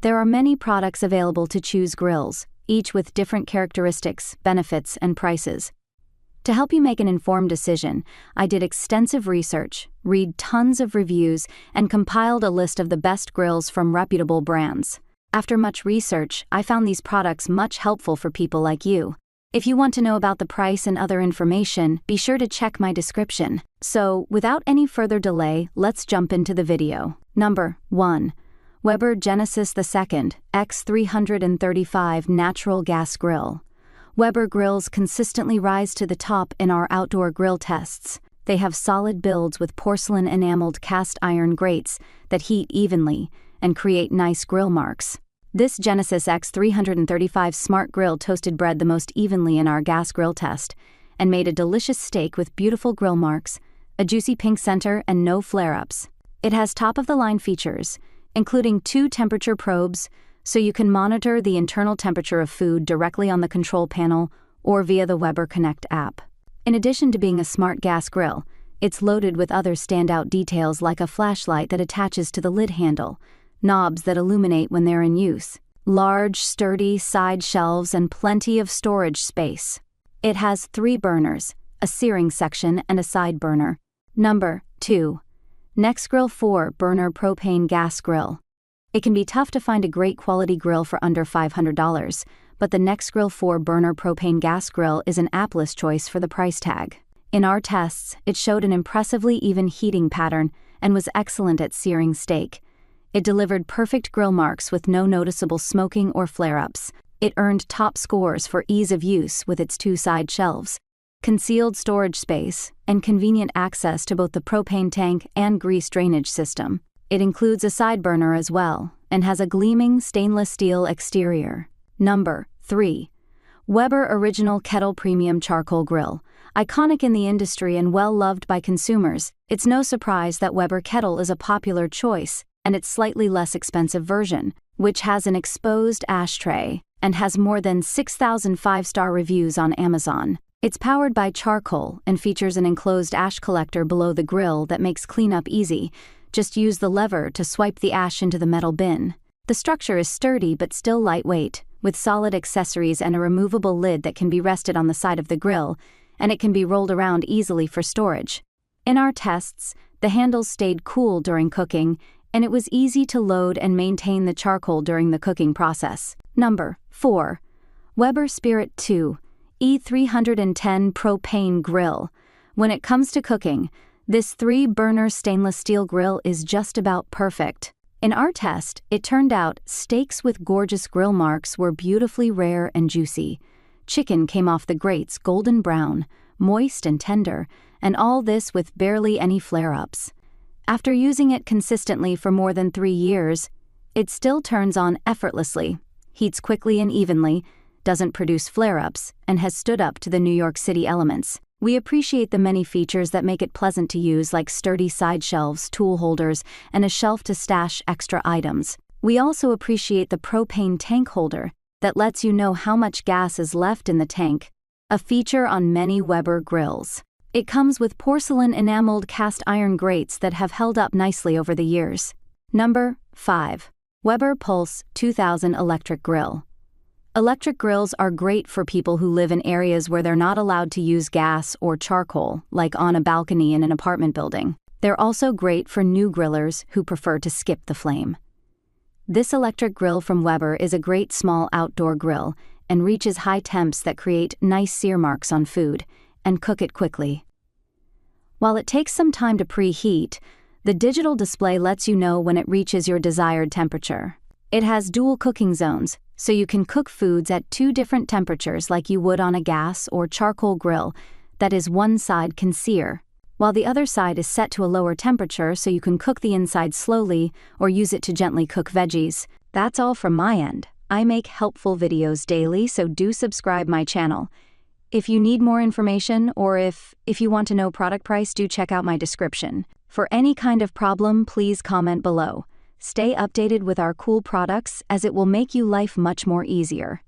There are many products available to choose grills, each with different characteristics, benefits, and prices. To help you make an informed decision, I did extensive research, read tons of reviews, and compiled a list of the best grills from reputable brands. After much research, I found these products much helpful for people like you. If you want to know about the price and other information, be sure to check my description. So, without any further delay, let's jump into the video. Number 1. Weber Genesis II X335 Natural Gas Grill. Weber grills consistently rise to the top in our outdoor grill tests. They have solid builds with porcelain enameled cast iron grates that heat evenly and create nice grill marks. This Genesis X335 Smart Grill toasted bread the most evenly in our gas grill test and made a delicious steak with beautiful grill marks, a juicy pink center, and no flare-ups. It has top-of-the-line features, including 2 temperature probes, so you can monitor the internal temperature of food directly on the control panel or via the Weber Connect app. In addition to being a smart gas grill, it's loaded with other standout details like a flashlight that attaches to the lid handle, knobs that illuminate when they're in use, large, sturdy side shelves, and plenty of storage space. It has 3 burners, a searing section, and a side burner. Number 2. Nexgrill 4-burner propane gas grill. It can be tough to find a great quality grill for under $500, but the Nexgrill 4-burner propane gas grill is an apt choice for the price tag. In our tests, it showed an impressively even heating pattern and was excellent at searing steak. It delivered perfect grill marks with no noticeable smoking or flare-ups. It earned top scores for ease of use with its 2 side shelves, concealed storage space, and convenient access to both the propane tank and grease drainage system. It includes a side burner as well, and has a gleaming stainless steel exterior. Number 3. Weber Original Kettle Premium Charcoal Grill. Iconic in the industry and well-loved by consumers, it's no surprise that Weber Kettle is a popular choice, and its slightly less expensive version, which has an exposed ashtray and has more than 6,000 5-star reviews on Amazon. It's powered by charcoal and features an enclosed ash collector below the grill that makes cleanup easy. Just use the lever to swipe the ash into the metal bin. The structure is sturdy but still lightweight, with solid accessories and a removable lid that can be rested on the side of the grill, and it can be rolled around easily for storage. In our tests, the handles stayed cool during cooking, and it was easy to load and maintain the charcoal during the cooking process. Number 4. Weber Spirit 2 E310 Propane Grill. When it comes to cooking, this 3-burner stainless steel grill is just about perfect. In our test, it turned out steaks with gorgeous grill marks were beautifully rare and juicy. Chicken came off the grates golden brown, moist and tender, and all this with barely any flare-ups. After using it consistently for more than 3 years, it still turns on effortlessly, heats quickly and evenly, doesn't produce flare-ups, and has stood up to the New York City elements. We appreciate the many features that make it pleasant to use, like sturdy side shelves, tool holders, and a shelf to stash extra items. We also appreciate the propane tank holder that lets you know how much gas is left in the tank, a feature on many Weber grills. It comes with porcelain enameled cast iron grates that have held up nicely over the years. Number 5. Weber Pulse 2000 Electric Grill. Electric grills are great for people who live in areas where they're not allowed to use gas or charcoal, like on a balcony in an apartment building. They're also great for new grillers who prefer to skip the flame. This electric grill from Weber is a great small outdoor grill and reaches high temps that create nice sear marks on food and cook it quickly. While it takes some time to preheat, the digital display lets you know when it reaches your desired temperature. It has dual cooking zones, so you can cook foods at 2 different temperatures like you would on a gas or charcoal grill. That is, one side can sear, while the other side is set to a lower temperature so you can cook the inside slowly or use it to gently cook veggies. That's all from my end. I make helpful videos daily, so do subscribe my channel. If you need more information or if you want to know product price, do check out my description. For any kind of problem, please comment below. Stay updated with our cool products, as it will make you life much more easier.